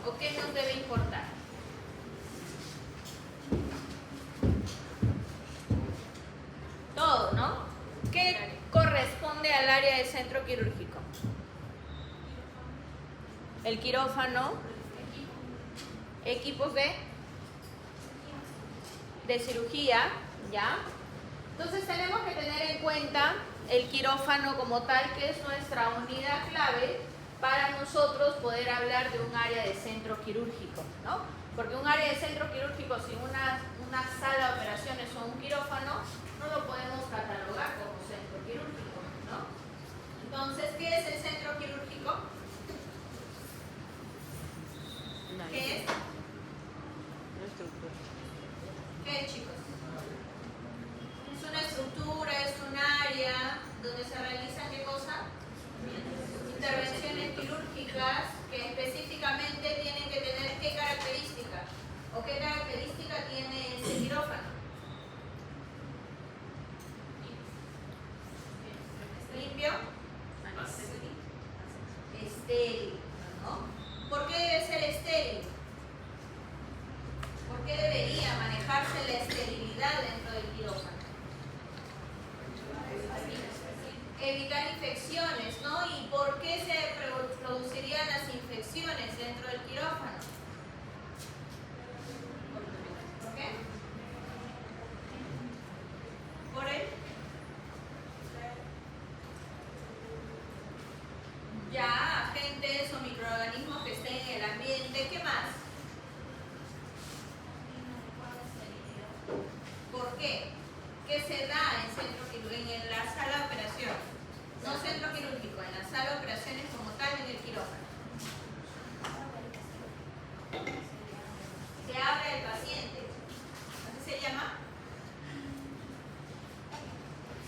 ¿O qué nos debe importar? Todo, ¿no? ¿Qué corresponde al área de centro quirúrgico? El quirófano, equipos de cirugía, ¿ya? Entonces tenemos que tener en cuenta el quirófano como tal, que es nuestra unidad clave para nosotros poder hablar de un área de centro quirúrgico, ¿no? Porque un área de centro quirúrgico sin una sala de operaciones o un quirófano no lo podemos catalogar como centro quirúrgico, ¿no? Entonces, ¿qué es el centro quirúrgico? ¿Qué es? ¿Qué, chicos? Es una estructura, es un área donde se realizan, ¿qué cosa? Intervenciones quirúrgicas que específicamente tienen que tener ¿qué característica? ¿O qué característica tiene ese quirófano? ¿Limpio? Estéril, ¿no? ¿Por qué debe ser estéril? ¿Por qué debería manejarse la esterilidad dentro del quirófano? Evitar infecciones, ¿no? ¿Y por qué se producirían las infecciones dentro del quirófano? ¿Por qué? ¿Por él? Ya, agentes o microorganismos que estén en el ambiente. ¿Qué más? ¿Por qué? ¿Qué se da en centro quirúrgico, en la sala de operaciones? No centro quirúrgico, en la sala de operaciones como tal en el quirófano. Se abre el paciente. ¿Así se llama?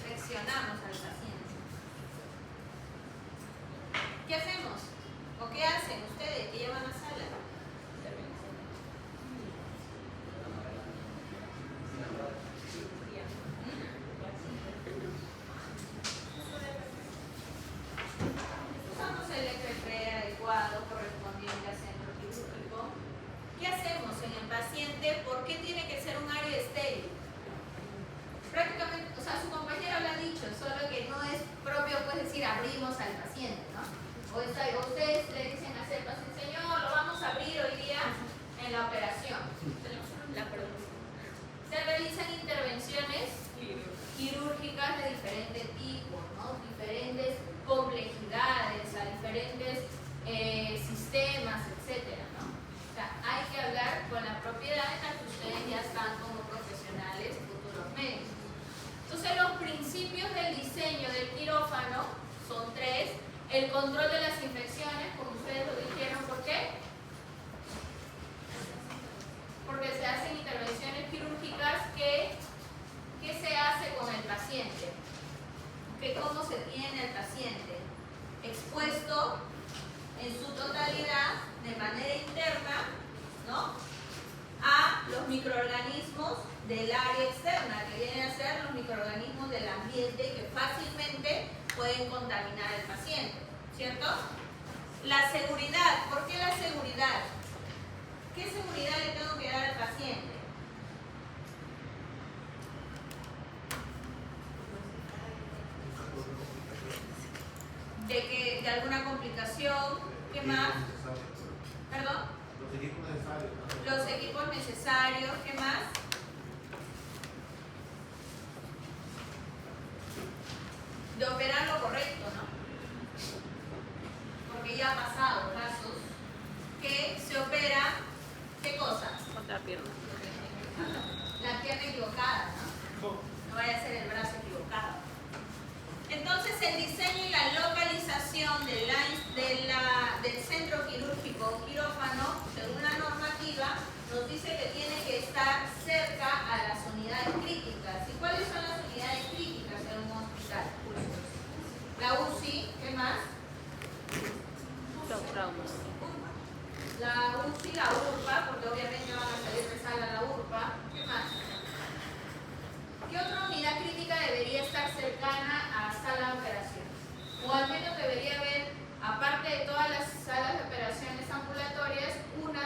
Seccionamos al paciente. ¿Qué hacemos? ¿O qué hacen ustedes que llevan a sala? Usamos el FFP adecuado correspondiente al centro quirúrgico. ¿Qué hacemos en el paciente? ¿Por qué tiene que ser un área estéril? Prácticamente, o sea, su compañero lo ha dicho, solo que no es propio, pues decir, abrimos al paciente, ¿no? O ustedes le dicen a ese paciente, señor, lo vamos a abrir hoy día en la operación. Se realizan intervenciones quirúrgicas de diferente tipo, ¿no? Diferentes complejidades, a diferentes sistemas, etcétera, ¿no? O sea, hay que hablar con la propiedad en la que ustedes ya están como profesionales, futuros médicos. Entonces, los principios del diseño del quirófano son tres. El control de las infecciones, como ustedes lo dijeron, ¿por qué? Porque se hacen intervenciones quirúrgicas que se hace con el paciente, cómo se tiene el paciente expuesto en su totalidad de manera interna, ¿no?, a los microorganismos del área externa, que vienen a ser los microorganismos del ambiente que fácilmente pueden contaminar al paciente, ¿cierto? La seguridad, ¿por qué la seguridad? ¿Qué seguridad le tengo que dar al paciente? De alguna complicación, ¿qué más? ¿Perdón? Los equipos necesarios. Los equipos necesarios, ¿qué más? De operar lo correcto, ¿no? Porque ya ha pasado casos que se opera, ¿qué cosa? Otra pierna. La pierna equivocada, ¿no? No vaya a ser el brazo equivocado. Entonces, el diseño y la localización del centro quirúrgico o quirófano, según la normativa, nos dice que tiene que estar cerca a las unidades críticas. ¿Y cuáles son las unidades críticas en un hospital? La UCI, ¿qué más? Los traumas. La UCI, la URPA, porque obviamente van a salir de sala la URPA. ¿Qué más? ¿Qué otra unidad crítica debería estar cercana a sala de operaciones? O al menos debería haber, aparte de todas las salas de operaciones ambulatorias, una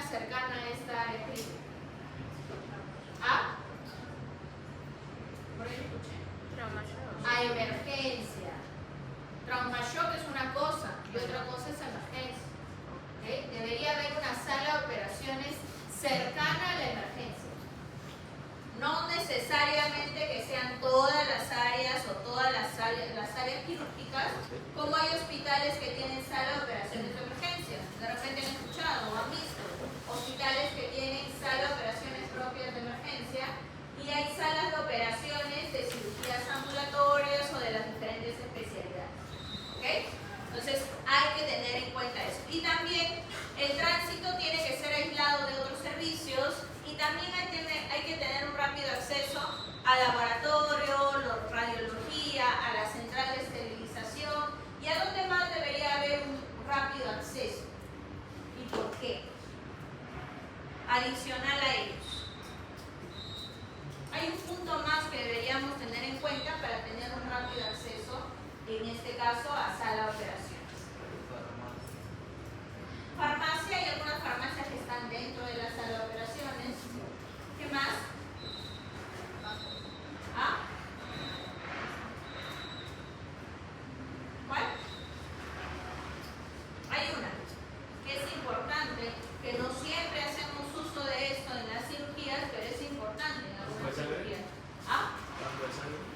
adicional a ellos. Hay un punto más que deberíamos tener en cuenta para tener un rápido acceso, en este caso, a sala de operaciones. Farmacia, hay algunas farmacias que están dentro de la sala de operaciones. ¿Qué más? ¿Ah? ¿Cuál? Hay una que es importante, que no siempre hacemos uso de esto en las cirugías, pero es importante en algunas cirugías. ¿Ah?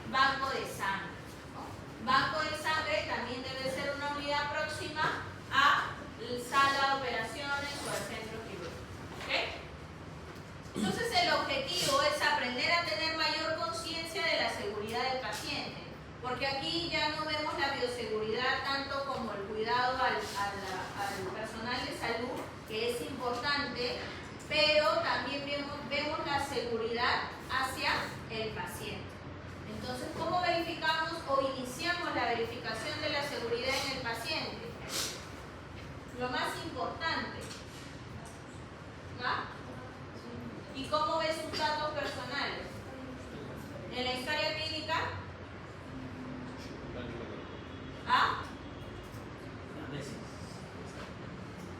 Banco de sangre. ¿No? Banco de sangre también debe ser una unidad próxima a la sala de operaciones o al centro quirúrgico. ¿Ok? Entonces el objetivo es aprender a tener mayor conciencia de la seguridad del paciente, porque aquí ya no vemos la bioseguridad tanto como el cuidado al personal de salud, que es importante, pero también vemos la seguridad hacia el paciente. Entonces, ¿cómo verificamos o iniciamos la verificación de la seguridad en el paciente? Lo más importante, ¿va? ¿Y cómo ves sus datos personales? En la historia clínica, ¿ah?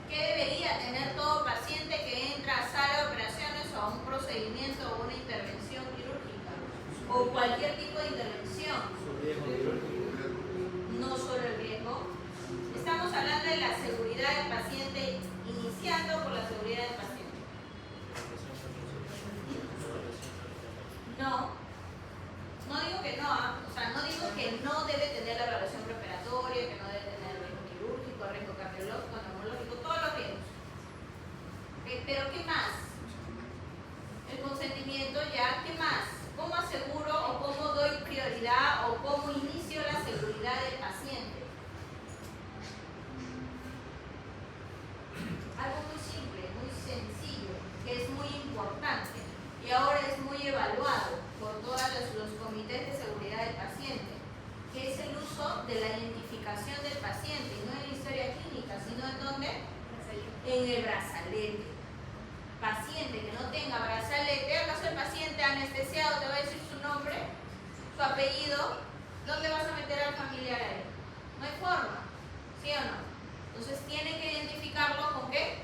¿Qué debería tener todo paciente que entra a sala de operaciones o a un procedimiento o una intervención quirúrgica? O cualquier tipo de intervención. No solo el riesgo. Estamos hablando de la seguridad del paciente, iniciando por la seguridad del paciente. No digo que no, o sea, no digo que no debe tener la evaluación preoperatoria, que no debe tener riesgo quirúrgico, riesgo cardiológico, neumológico, todo lo que es. Pero ¿qué más? El consentimiento ya, ¿qué más? ¿Cómo aseguro o cómo doy prioridad o cómo inicio la seguridad del paciente? Algo muy simple, muy sencillo, que es muy importante y ahora es muy evaluado por todos los comités de seguridad del paciente, que es el uso de la identificación del paciente, no en la historia clínica, sino en ¿dónde? En el brazalete. Paciente que no tenga brazalete, ¿acaso el paciente anestesiado te va a decir su nombre, su apellido? ¿Dónde vas a meter al familiar a él? No hay forma, ¿sí o no? Entonces tienen que identificarlo ¿con qué?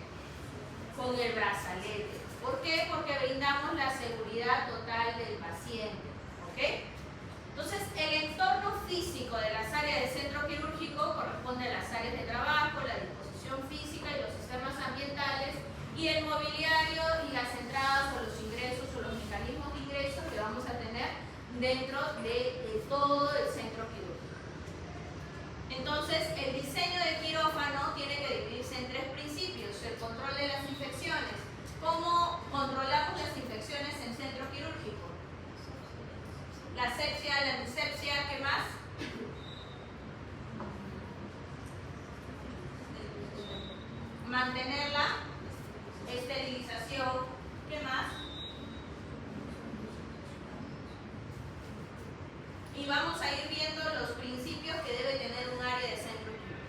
Con el brazalete. ¿Por qué? Porque brindamos la seguridad total del paciente. ¿Ok? Entonces, el entorno físico de las áreas del centro quirúrgico corresponde a las áreas de trabajo, la disposición física y los sistemas ambientales, y el mobiliario y las entradas o los ingresos o los mecanismos de ingreso que vamos a tener dentro de todo el centro quirúrgico. Entonces, el diseño de quirófano tiene que dividirse en tres principios: el control de las infecciones. ¿Cómo controlamos las infecciones en centro quirúrgico? La asepsia, la antisepsia, ¿qué más? Mantener la esterilización, ¿qué más? Y vamos a ir viendo los principios que debe tener un área de centro quirúrgico.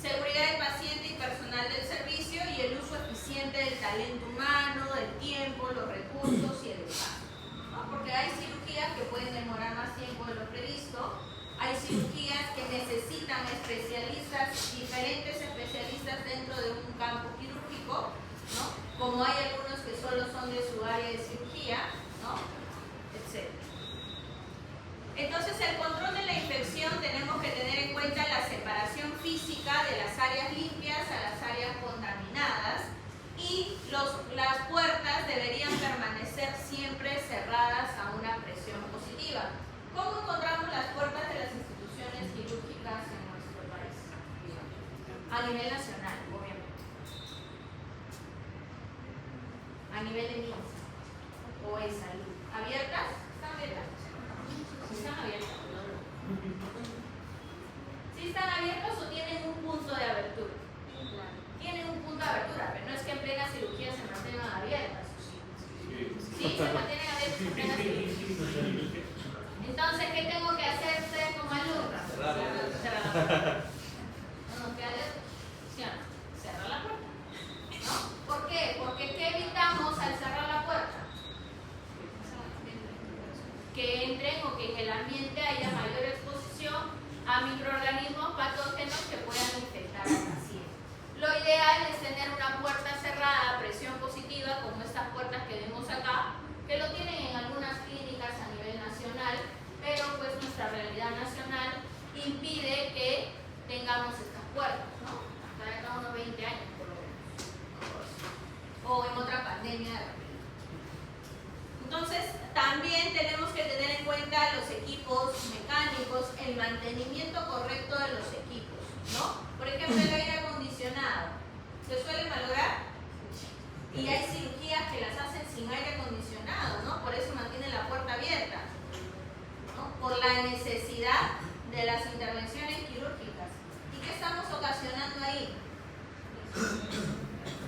Seguridad del paciente y personal del servicio y el uso eficiente del talento humano, del tiempo, los recursos y el espacio. ¿No? Porque hay cirugías que pueden demorar más tiempo de lo previsto, hay cirugías que necesitan especialistas, diferentes especialistas dentro de un campo quirúrgico, ¿no? Como hay algunos que solo son de su área de cirugía, ¿no? Etc. Entonces, el control de la infección tenemos que tener en cuenta la separación física de las áreas limpias a las áreas contaminadas, y las puertas deberían permanecer siempre cerradas a una presión positiva. ¿Cómo encontramos las puertas de las instituciones quirúrgicas en nuestro país? A nivel nacional, obviamente. A nivel de MINSA o de salud. ¿Abiertas? ¿Están abiertas? ¿Están abiertas? ¿Sí están abiertas o tienen un punto de abertura? Tienen un punto de abertura, pero no es que en plena cirugía se mantengan abiertas. Sí, se mantienen abiertas en plena cirugía. Entonces, ¿qué tengo que hacer usted como alumno? Cerrar la puerta. No nos queda de opción. Cerrar la puerta. ¿No? ¿Por qué? Porque ¿qué evitamos pandemia de repente. Entonces, también tenemos que tener en cuenta los equipos mecánicos, el mantenimiento correcto de los equipos, ¿no? Por ejemplo, el aire acondicionado, ¿se suele malograr? Y hay cirugías que las hacen sin aire acondicionado, ¿no? Por eso mantienen la puerta abierta, ¿no? Por la necesidad de las intervenciones quirúrgicas. ¿Y qué estamos ocasionando ahí?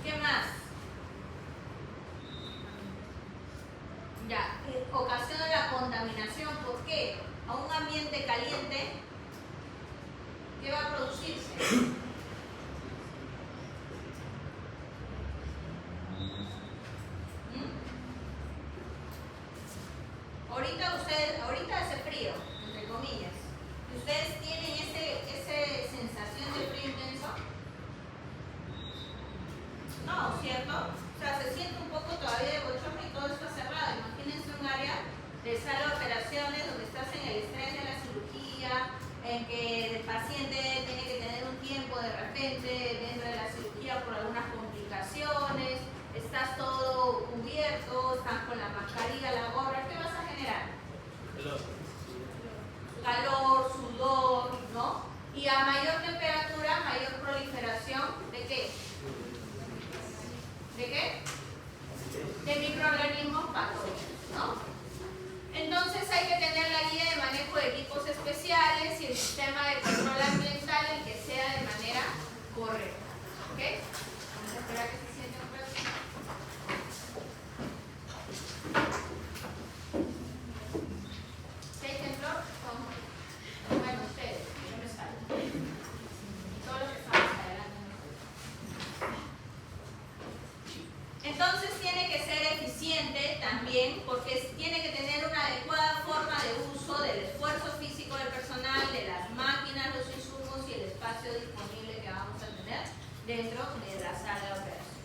¿Qué más? Ya, ocasiona la contaminación. ¿Por qué? A un ambiente caliente, ¿qué va a producirse? Ahorita hace frío, entre comillas. ¿Ustedes tienen esa sensación de frío intenso? No, ¿cierto? O sea, se siente un poco todavía de bochorno y todo está cerrado. Imagínense un área de sala de operaciones donde estás en el estrés de la cirugía, en que el paciente tiene que tener un tiempo de repente dentro de la cirugía por algunas complicaciones, estás todo cubierto, estás con la mascarilla, la gorra. ¿Qué vas a generar? Calor, sudor, ¿no? Y a mayor temperatura, mayor proliferación ¿de qué? ¿De qué? De microorganismos patógenos, ¿no? Entonces hay que tener la guía de manejo de equipos especiales y el sistema de control ambiental en que sea de manera correcta, ¿ok? Vamos a esperar que se siente un ratito. ¿Seis temblor? Bueno, ustedes, yo me salgo. Y todos los que estamos adelante. Entonces tiene que ser eficiente también porque tiene que tener una adecuada forma de uso del esfuerzo físico del personal, de las máquinas, los insumos y el espacio disponible que vamos a tener dentro de la sala de operaciones.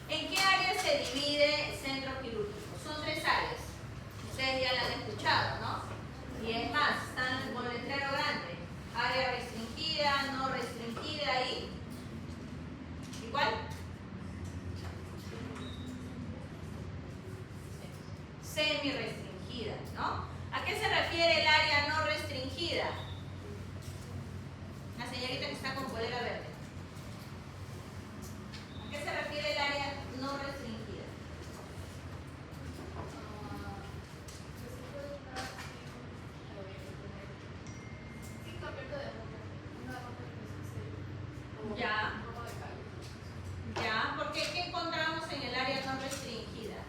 ¿En qué áreas se divide el centro quirúrgico? Son 3 áreas. Ustedes ya la han escuchado, ¿no? Y es más, están con letrero grande. Área restringida, no restringida y... ¿Y cuál? Semi-restringida, ¿no? ¿A qué se refiere el área no restringida? La señorita que está con polera verde. ¿A qué se refiere el área no restringida? Ya. Ya, porque ¿qué encontramos en el área no restringida?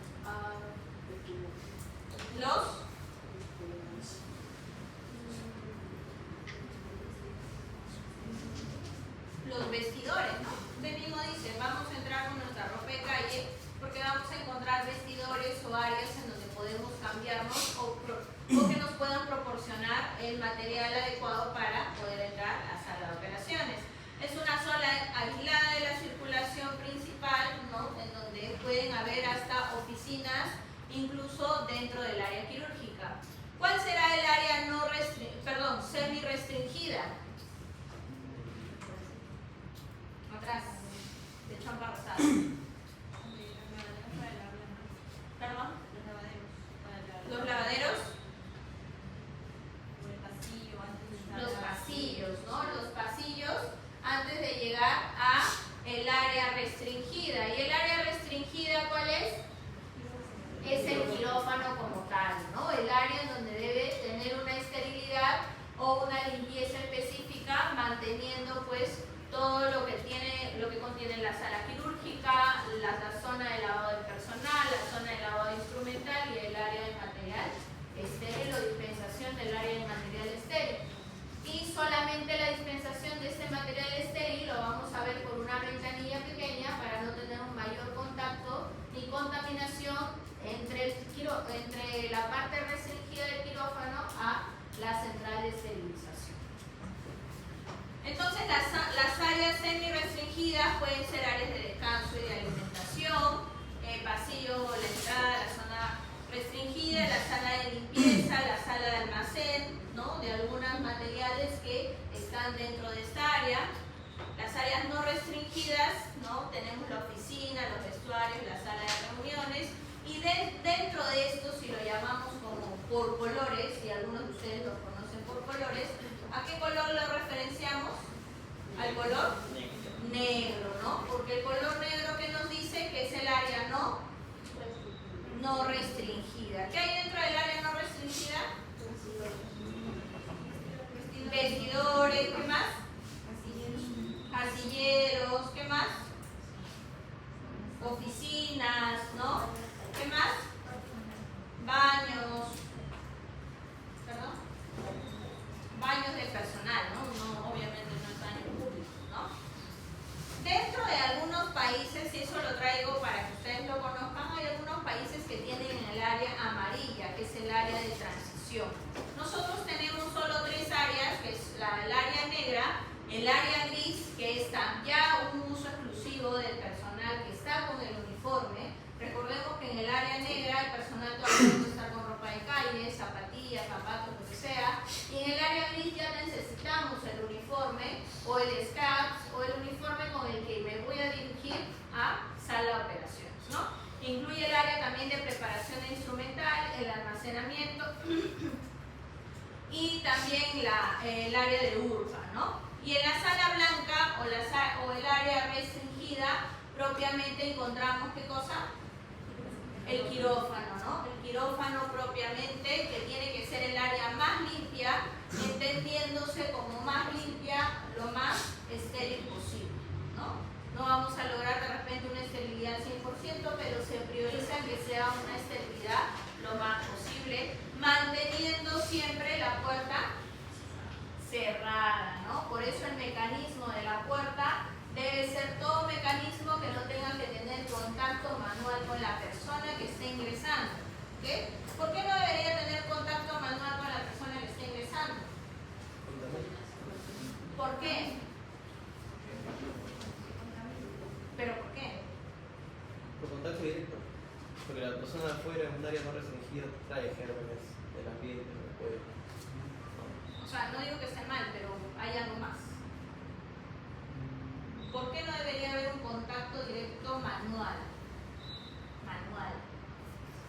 Los vestidores, ¿no? Usted mismo dice, vamos a entrar con nuestra ropa de calle porque vamos a encontrar vestidores o áreas en donde podemos cambiarnos o que nos puedan proporcionar el material adecuado para poder entrar a la sala de operaciones. Es una zona aislada de la circulación principal, ¿no? En donde pueden haber hasta oficinas, incluso dentro del área quirúrgica. ¿Cuál será el área semi-restringida? Atrás, de champa rosada. ¿Perdón? Los lavaderos. Los pasillos, ¿no? Los pasillos antes de llegar a el área restringida. ¿Y el área restringida cuál es? Es el quirófano como tal, ¿no? El área en donde debe tener una esterilidad o una limpieza específica, manteniendo pues todo lo que contiene la sala quirúrgica, la zona de lavado del personal, la zona de lavado instrumental y el área de material estéril o dispensación del área de material estéril. Y solamente la dispensación de este material estéril lo vamos a ver por una ventanilla pequeña para no tener un mayor contacto ni contaminación entre la parte restringida del quirófano a la central de esterilización. Entonces las áreas semi-restringidas pueden ser áreas de descanso y de alimentación, pasillo, la entrada, la zona restringida, la sala de limpieza, la sala de almacén, ¿no? De algunos materiales que están dentro de esta área. Las áreas no restringidas, ¿no? Tenemos la oficina, los vestuarios, la sala de reuniones por colores, y algunos de ustedes los conocen por colores. ¿A qué color lo referenciamos? Al color negro, ¿no? Porque el color negro que nos dice que es el área no restringida. ¿Qué hay dentro del área no restringida? Vestidores, ¿qué más? Casilleros, ¿qué más? Oficinas, ¿no? ¿Qué más? Baños, ¿perdón? Baños del personal, ¿no? Obviamente no es baños públicos, ¿no? Dentro de algunos países, y eso lo traigo para que ustedes lo conozcan, hay algunos países que tienen el área amarilla, que es el área de transición. Nosotros tenemos solo 3 áreas, que es el área negra, el área gris, que es ya un uso exclusivo del personal que está con el uniforme. Recordemos que en el área negra el personal todavía puede estar con ropa de calle, zapatillas, zapatos, lo que sea. Y en el área gris ya necesitamos el uniforme o el SCAPS o el uniforme con el que me voy a dirigir a sala de operaciones, ¿no? Incluye el área también de preparación instrumental, el almacenamiento y también el área de urba, ¿no? Y en la sala blanca o el área restringida propiamente encontramos ¿qué cosa? El quirófano, ¿no? El quirófano propiamente, que tiene que ser el área más limpia, entendiéndose como más limpia, lo más estéril posible, ¿no? No vamos a lograr de repente una esterilidad 100%, pero se prioriza que sea una esterilidad lo más posible, manteniendo siempre la puerta cerrada, ¿no? Por eso el mecanismo de la puerta debe ser todo mecanismo que no tenga que tener contacto manual con la persona que esté ingresando. ¿Okay? ¿Por qué no debería tener contacto manual con la persona que esté ingresando? ¿Por qué? ¿Pero por qué? Por contacto directo. Porque la persona de afuera en un área no restringida trae gérmenes del ambiente, no puede. O sea, no digo que esté mal, pero hay algo más. ¿Por qué no debería haber un contacto directo manual? Manual.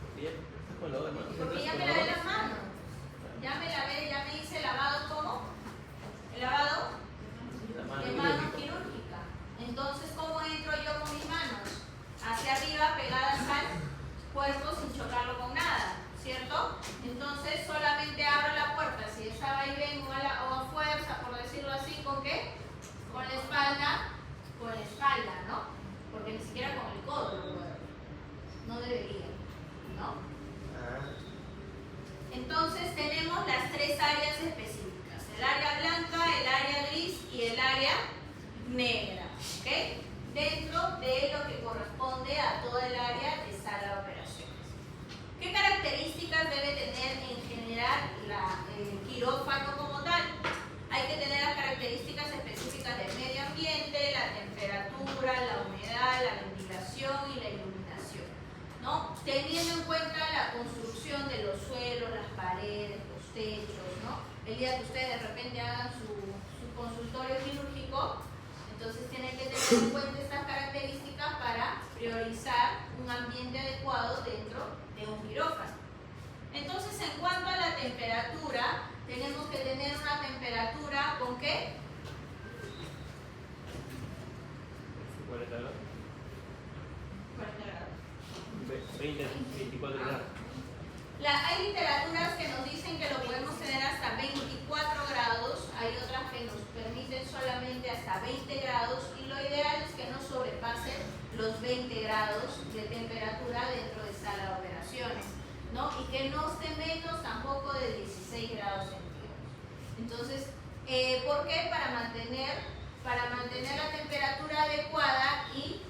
Porque ya estás con lavado de manos. Porque ya me lavé las manos. Ya me lavé, ya me hice lavado, ¿cómo? ¿El lavado? De mano quirúrgica. Entonces, ¿cómo entro yo con mis manos? Hacia arriba, pegadas al cuerpo sin chocarlo con nada, ¿cierto? Entonces, solamente abro la puerta. Si estaba ahí ven o a fuerza, por decirlo así, ¿con qué? Con la espalda, ¿no? Porque ni siquiera con el codo lo puedo. No debería, ¿no? Entonces tenemos las 3 áreas específicas: el área blanca, el área gris y el área negra, ¿ok? Dentro de lo que corresponde a toda el área de sala de operaciones. ¿Qué características debe tener en general el quirófano como tal? Hay que tener las características específicas del medio ambiente, la temperatura, la humedad, la ventilación y la iluminación, ¿no? Teniendo en cuenta la construcción de los suelos, las paredes, los techos, ¿no? El día que ustedes de repente hagan su consultorio quirúrgico, entonces tienen que tener en cuenta estas características para priorizar un ambiente adecuado dentro de un quirófano. Entonces, en cuanto a la temperatura, tenemos que tener una temperatura ¿con qué? 40 grados. 40 grados. 20, 24 grados. Hay literaturas que nos dicen que lo podemos tener hasta 24 grados, hay otras que nos permiten solamente hasta 20 grados y lo ideal es que no sobrepase los 20 grados de temperatura dentro de sala de operaciones, ¿no? Y que no esté menos tampoco de 16 grados centígrados. Entonces, ¿por qué? Para mantener la temperatura adecuada y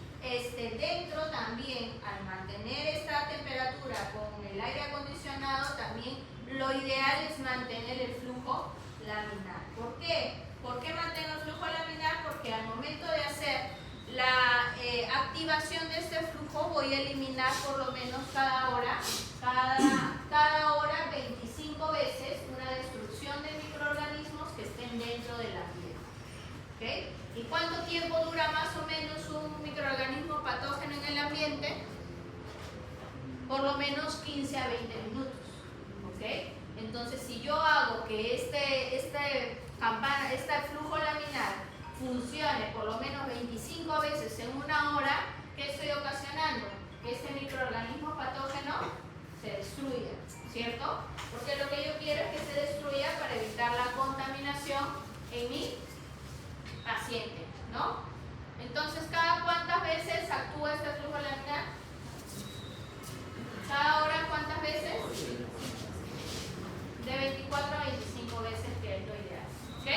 dentro también, al mantener esta temperatura con el aire acondicionado, también lo ideal es mantener el flujo laminar. ¿Por qué? ¿Por qué mantengo el flujo laminar? Porque al momento de hacer la activación de este flujo voy a eliminar por lo menos cada hora 25 veces una destrucción de microorganismos que estén dentro del ambiente. ¿Okay? ¿Y cuánto tiempo dura más o menos un microorganismo patógeno en el ambiente? Por lo menos 15 a 20 minutos. ¿ok? Entonces, si yo hago que este flujo laminar funcione por lo menos 25 veces en una hora, ¿qué estoy ocasionando? Que este microorganismo patógeno se destruya, ¿cierto? Porque lo que yo quiero es que se destruya para evitar la contaminación en mi paciente, ¿no? Entonces, ¿cada cuántas veces actúa este flujo laminar? ¿Cada hora cuántas veces? De 24 a 25 veces, que es lo ideal, ¿ok?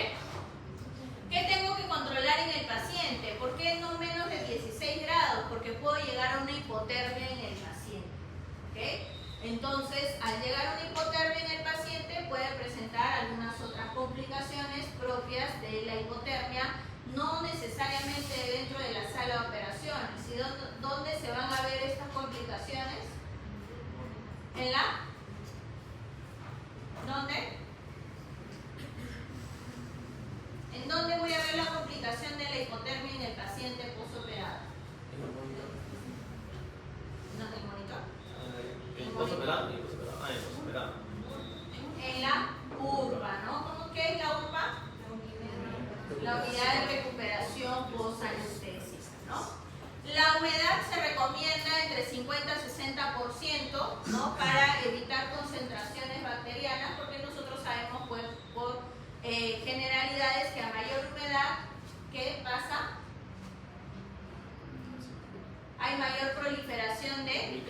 ¿Qué tengo que controlar en el paciente? ¿Por qué no menos de 16 grados? Porque puedo llegar a una hipotermia en el paciente, ¿ok? Entonces, al llegar a una hipotermia en el paciente puede presentar algunas otras complicaciones propias de la hipotermia, no necesariamente dentro de la sala de operaciones. ¿Y dónde se van a ver estas complicaciones? ¿En la? ¿Dónde? ¿En dónde voy a ver la complicación de la hipotermia en el paciente postoperado? ¿No en el monitor? ¿En postoperado? En postoperado. En la URBA, ¿no? ¿Cómo que es la URBA? La unidad de recuperación post-anestesia, ¿no? La humedad se recomienda entre 50 y 60%, ¿no? Para evitar concentraciones bacterianas, porque nosotros sabemos, pues, por generalidades, que a mayor humedad, ¿qué pasa? Hay mayor proliferación de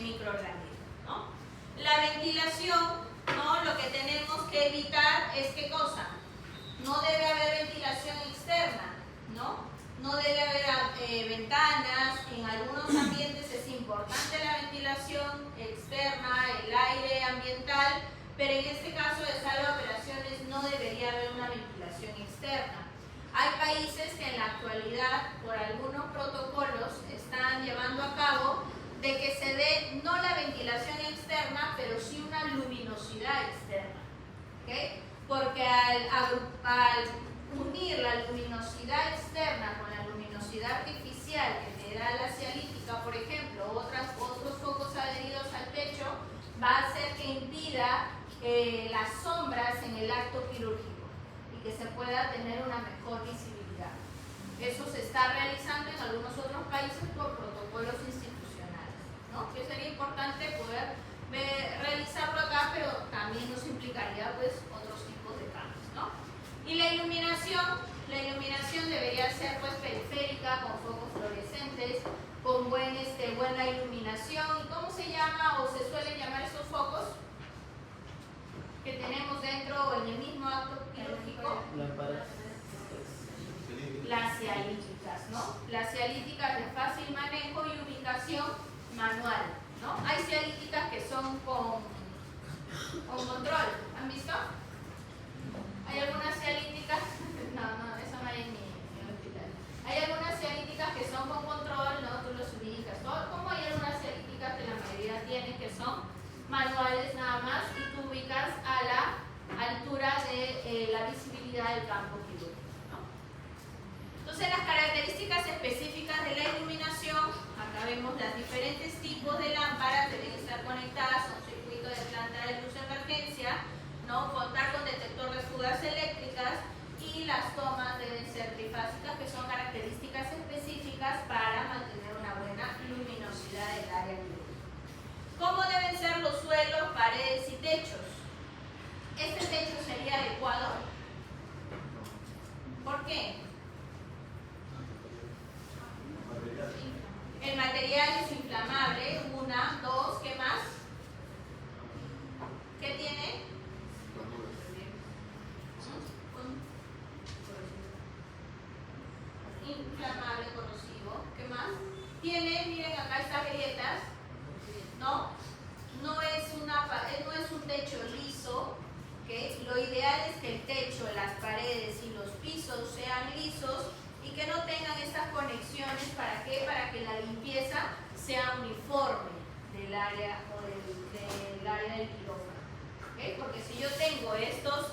microorganismos, ¿no? La ventilación, ¿no? Lo que tenemos que evitar es ¿qué cosa? No debe haber ventilación externa, ¿no? No debe haber ventanas. En algunos ambientes es importante la ventilación externa, el aire ambiental, pero en este caso de sala de operaciones no debería haber una ventilación externa. Hay países que en la actualidad, por algunos protocolos, están llevando a cabo de que se dé no la ventilación externa, pero sí una luminosidad externa, ¿ok? Porque al unir la luminosidad externa con la luminosidad artificial que te da la cialítica, por ejemplo, otros focos adheridos al techo, va a hacer que impida las sombras en el acto quirúrgico y que se pueda tener una mejor visibilidad. Eso se está realizando en algunos otros países por protocolos institucionales, ¿no? Que sería importante poder realizarlo acá, pero también nos implicaría, pues, otros tipos de cambios, ¿no? Y la iluminación debería ser, pues, periférica, con focos fluorescentes, con buena iluminación. ¿Y cómo se llama o se suelen llamar esos focos que tenemos dentro o en el mismo acto quirúrgico? Lámparas. Las cialíticas, ¿no? Las cialíticas de fácil manejo y ubicación manual, ¿no? Hay cialíticas que son con control, ¿han visto? Hay algunas cialíticas, no, eso no hay en mi hospital. Hay algunas cialíticas que son con control, ¿no? Tú los ubicas, ¿no? Como hay algunas cialíticas que la mayoría tienen que son manuales nada más y tú ubicas a la altura de la visibilidad del campo quirúrgico, ¿no? Entonces, las características específicas de la iluminación, acá vemos los diferentes tipos de lámparas, deben estar conectadas a un circuito de planta de luz de emergencia, ¿no? Contar con detector de fugas eléctricas y las tomas deben ser trifásicas, que son características específicas para mantener una buena luminosidad del área quirúrgica. ¿Cómo deben ser los suelos, paredes y techos? ¿Este techo sería adecuado? ¿Por qué? El material es inflamable, 1, 2, ¿qué más? ¿Qué tiene? Inflamable, corrosivo, ¿qué más? Tiene, miren acá estas grietas, ¿no? No es un techo liso, ¿okay? Lo ideal es que el techo, las paredes y los pisos sean lisos y que no tengan estas conexiones. ¿Para qué? Para que la limpieza sea uniforme del área o del área del quirófano, ¿okay? Porque si yo tengo estos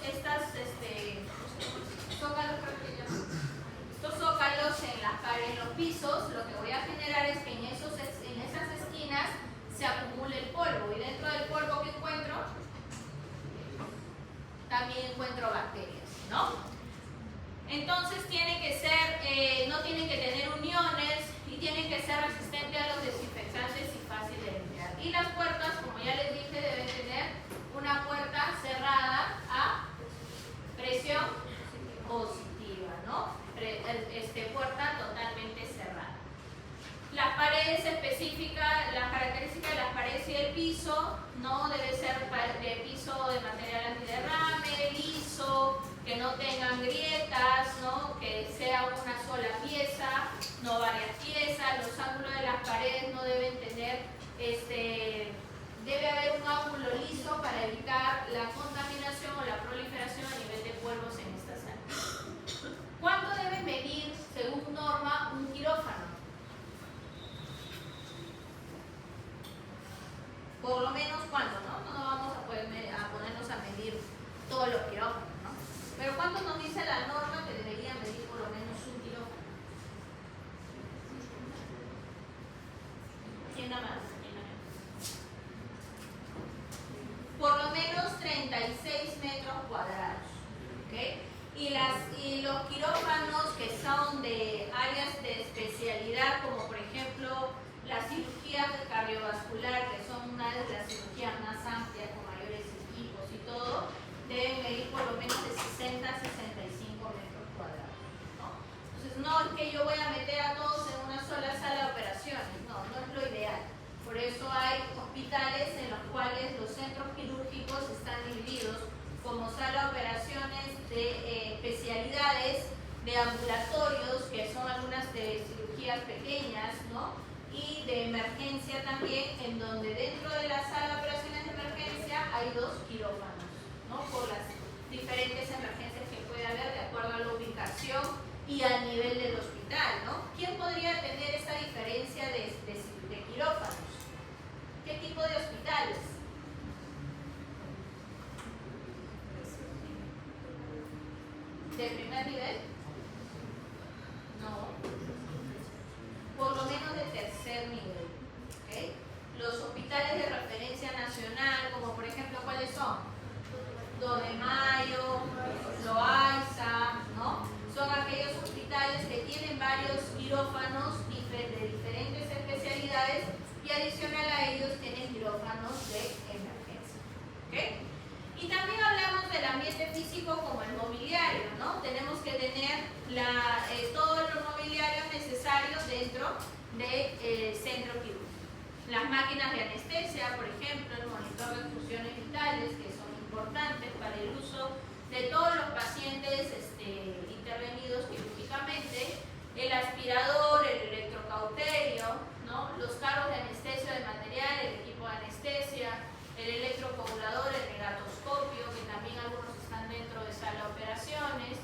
zócalos en las paredes, en los pisos, lo que voy a generar es que en esas esquinas se acumule el polvo, y dentro del polvo que encuentro debe haber un ángulo liso para evitar la contaminación o la proliferación a nivel de polvos en esta sala. ¿Cuánto debe medir, según norma, un quirófano? Por lo menos, ¿cuánto? No vamos a ponernos a medir todos los quirófanos, ¿no? Pero ¿cuánto nos dice la norma que debería medir por lo menos un quirófano? ¿Quién da más? Por lo menos 36 metros cuadrados. ¿Okay? Y los quirófanos que son de áreas de especialidad, como por ejemplo la cirugía cardiovascular, que son una de las cirugías más amplias, con mayores equipos y todo, deben medir por lo menos de 60 a 65 metros cuadrados, ¿no? Entonces, no es que yo voy a meter a todos en una sola sala de operaciones, no es lo ideal. Por eso hay hospitales en los cuales los centros quirúrgicos están divididos como sala de operaciones de especialidades, de ambulatorios, que son algunas de cirugías pequeñas, ¿no? Y de emergencia también, en donde dentro de la sala de operaciones de emergencia hay 2 quirófanos, ¿no? Por las diferentes emergencias que puede haber de acuerdo a la ubicación y al nivel del hospital, ¿no? ¿Quién podría tener esta diferencia de quirófanos? ¿Qué tipo de hospitales? ¿De primer nivel? No. Por lo menos de tercer nivel. ¿Okay? Los hospitales de referencia nacional, como por ejemplo, ¿cuáles son? 2 de Mayo, Loaiza, ¿no? Son aquellos hospitales que tienen varios quirófanos de diferentes especialidades y adicional a ellos tienen quirófanos de emergencia. ¿Okay? Y también hablamos del ambiente físico como el mobiliario, ¿no? Tenemos que tener todos los mobiliarios necesarios dentro del centro quirúrgico. Las máquinas de anestesia, por ejemplo, el monitor de funciones vitales, que son importantes para el uso de todos los pacientes intervenidos quirúrgicamente, el aspirador, el electrocauterio, ¿no? Los carros de anestesia de material, el equipo de anestesia, el electrocoagulador, el negatoscopio, que también algunos están dentro de sala de operaciones,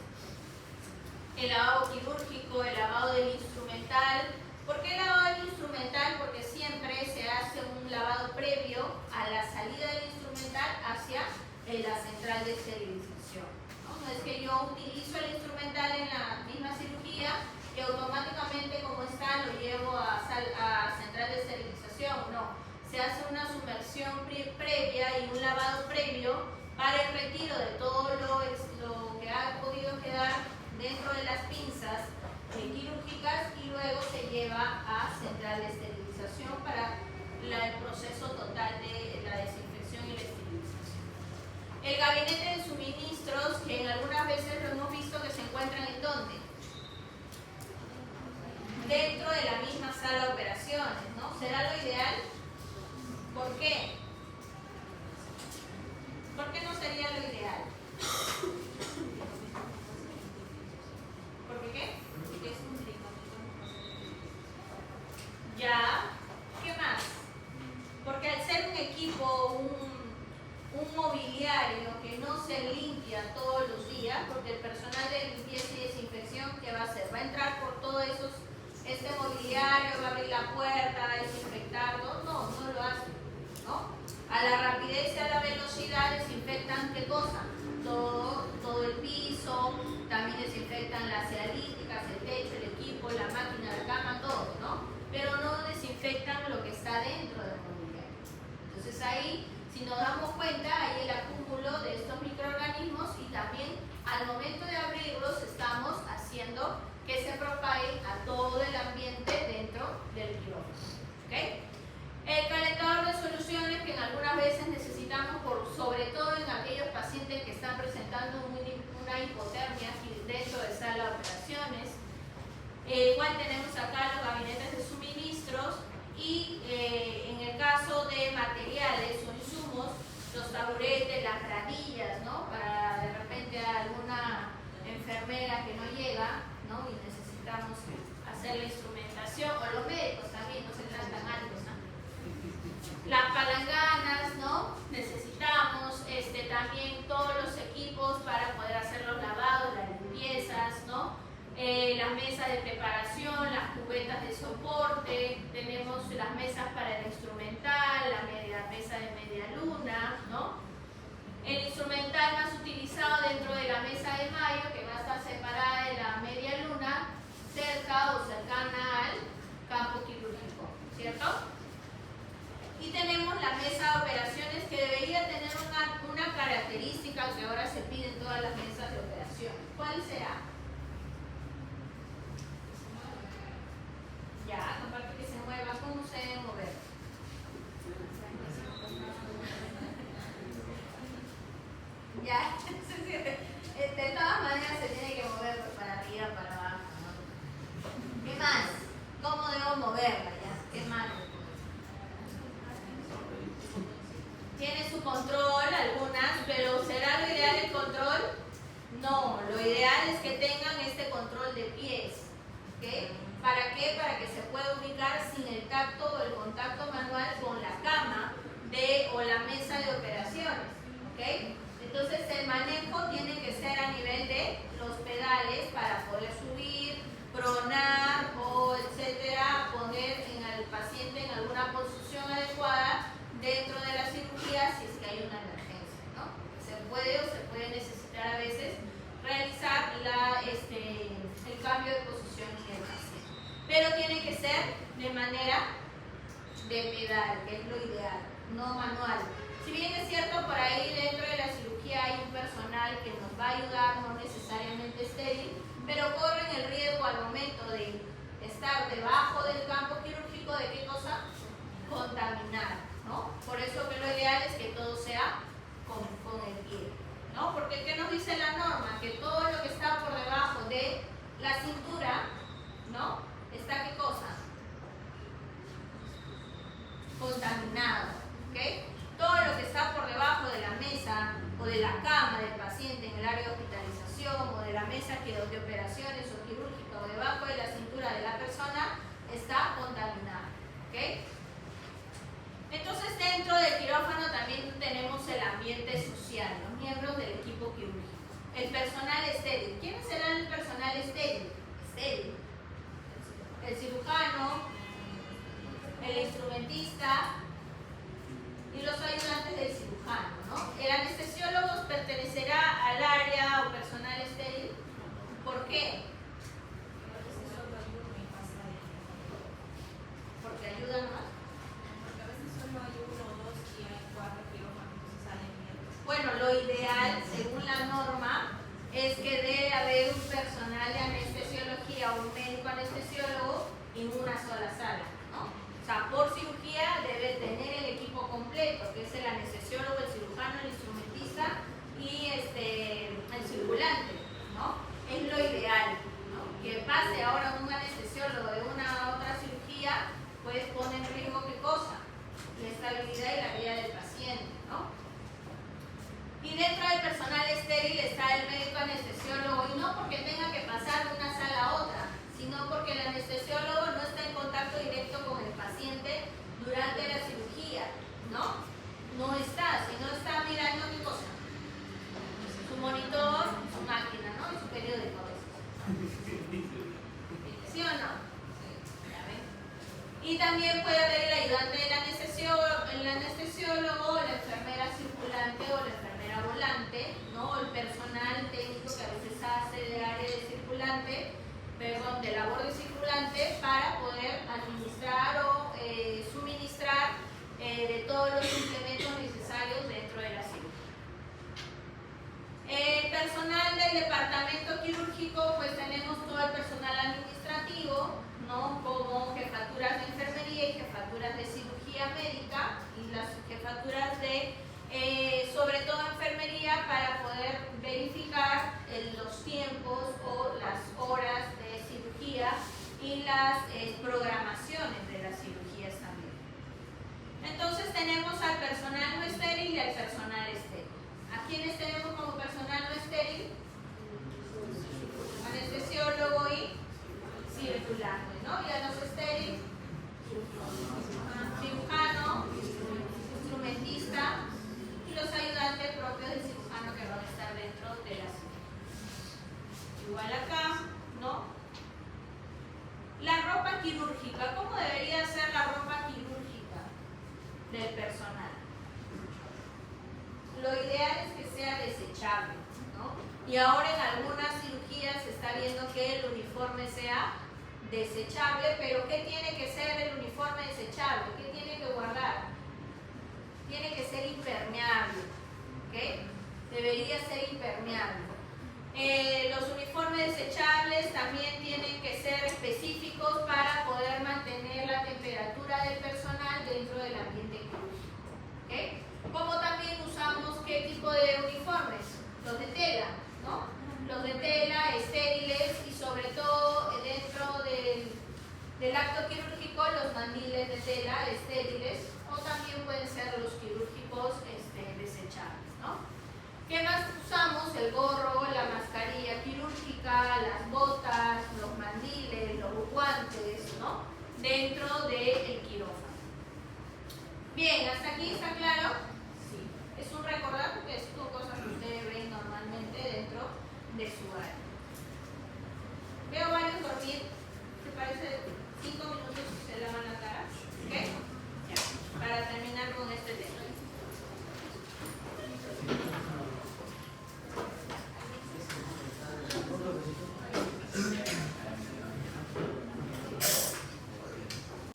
el lavado quirúrgico, el lavado del instrumental. ¿Por qué el lavado del instrumental? Porque siempre se hace un lavado previo a la salida del instrumental hacia la central de esterilización, ¿no? No es que yo utilizo el instrumental en la misma cirugía y automáticamente, como está, lo llevo a central de esterilización, no. Se hace una sumersión previa y un lavado previo para el retiro de todo lo que ha podido quedar dentro de las pinzas quirúrgicas y luego se lleva a central de esterilización para el proceso total de la desinfección y la esterilización. El gabinete de suministros, que algunas veces lo hemos visto que se encuentran ¿en dónde? Dentro de la misma sala de operaciones, ¿no? ¿Será lo ideal? ¿Por qué? ¿Por qué no sería lo ideal? ¿Por qué? Porque es un ya. ¿Qué más? Porque al ser un equipo, un mobiliario que no se limpia todos los días, porque el personal de limpieza y desinfección, ¿qué va a hacer? Va a entrar por todo este mobiliario, va a abrir la puerta, va a desinfectarlo. No lo hace, ¿no? A la rapidez y a la velocidad desinfectan ¿qué cosa? Todo el piso, también desinfectan las cialíticas, el techo, el equipo, la máquina, la cama, todo, ¿no? Pero no desinfectan lo que está dentro del mobiliario. Entonces ahí, si nos damos cuenta, hay el acúmulo de estos microorganismos y también al momento de abrirlos estamos haciendo que se propague a todo el ambiente dentro del quirófano. ¿Okay? El calentador de soluciones, que en algunas veces necesitamos, sobre todo en aquellos pacientes que están presentando una hipotermia dentro de sala de operaciones. Igual tenemos acá los gabinetes de suministros y en el caso de materiales o insumos, los taburetes, las granillas, ¿no? Para de repente alguna enfermera que no llega, ¿no? Y necesitamos hacer la instrumentación, o los médicos también, no se tratan altos, ¿no? el contacto manual con la cama o la mesa de operaciones, ¿ok? Entonces el manejo tiene que ser a nivel de los pedales para poder subir, pronar o etcétera, poner al paciente en alguna posición adecuada dentro de la cirugía si es que hay una emergencia, ¿no? Se puede o se puede necesitar a veces realizar el cambio de posición del paciente. Pero tiene que ser de manera de pedal, que es lo ideal, no manual. Si bien es cierto, por ahí dentro de la cirugía hay un personal que nos va a ayudar, no necesariamente estéril, pero corren el riesgo al momento de estar debajo del campo quirúrgico de qué cosa? Contaminar, ¿no? Por eso que lo ideal es que todo sea con el pie, ¿no? Porque ¿qué nos dice la norma? Que todo lo que está por debajo de la cintura, ¿no? ¿Está qué cosa? Contaminado, ¿ok? Todo lo que está por debajo de la mesa o de la cama del paciente en el área de hospitalización o de la mesa de operaciones o quirúrgica o debajo de la cintura de la persona está contaminado, ¿ok? Entonces dentro del quirófano también tenemos el ambiente social, los miembros del equipo quirúrgico. El personal estéril. ¿Quiénes serán el personal estéril? Estéril. El cirujano, el instrumentista y los ayudantes del cirujano, ¿no? ¿El anestesiólogo pertenecerá al área o personal estéril? ¿Por qué? Porque ayudan más. Porque a veces solo hay uno o dos y hay 4 quirófanos, entonces salen bien. Bueno, lo ideal, según la norma, es que debe haber un personal de anestesiología o un médico anestesiólogo en una sola sala, ¿no? O sea, por cirugía debe tener el equipo completo, que es el anestesiólogo, el cirujano, el instrumentista y el circulante, ¿no? Es lo ideal, ¿no? Que pase ahora un anestesiólogo de una a otra cirugía, pues pone en riesgo ¿qué cosa? La estabilidad y la vida del paciente, ¿no? Y dentro del personal estéril está el médico anestesiólogo, y no porque tenga que pasar de una sala a otra, sino porque el anestesiólogo no está en contacto directo con el paciente durante la cirugía, ¿no? No está, sino está mirando qué cosa, su monitor, su máquina, ¿no? Y su periódico a veces. ¿Sí o no? Y también puede haber el ayudante del anestesiólogo, la enfermera circulante o la enfermera volante, ¿no? El personal técnico que a veces hace de área de circulante, perdón, de labor de circulante para poder administrar o suministrar de todos los implementos necesarios dentro de la cirugía. El personal del departamento quirúrgico, pues tenemos todo el personal administrativo, ¿no? Como jefaturas de enfermería y jefaturas de cirugía médica y las jefaturas de, sobre todo enfermería, para poder verificar los tiempos o las horas de cirugía y las programaciones de las cirugías también. Entonces tenemos al personal no estéril y al personal estéril. ¿A quiénes tenemos como personal no estéril? Anestesiólogo y circulante, ¿no? Y a los estériles, cirujano, instrumentista y los ayudantes propios del cirujano que van a estar dentro de la cirugía. Igual acá, ¿no? La ropa quirúrgica. ¿Cómo debería ser la ropa quirúrgica del personal? Lo ideal es que sea desechable, ¿no? Y ahora en algunas cirugías se está viendo que el uniforme sea desechable, pero ¿qué tiene que ser el uniforme desechable? ¿Qué tiene que guardar? Tiene que ser impermeable, ¿ok? Debería ser impermeable. Los uniformes desechables también tienen que ser específicos para poder mantener la temperatura del personal dentro del ambiente quirúrgico, ¿ok? Como también usamos ¿qué tipo de uniformes? Los de tela, ¿no? Los de tela, estériles y sobre todo dentro del acto quirúrgico los mandiles de tela estériles o también pueden ser los quirúrgicos desechables, ¿no? ¿Qué más usamos? El gorro, la mascarilla quirúrgica, las botas, los mandiles, los guantes, ¿no? Dentro de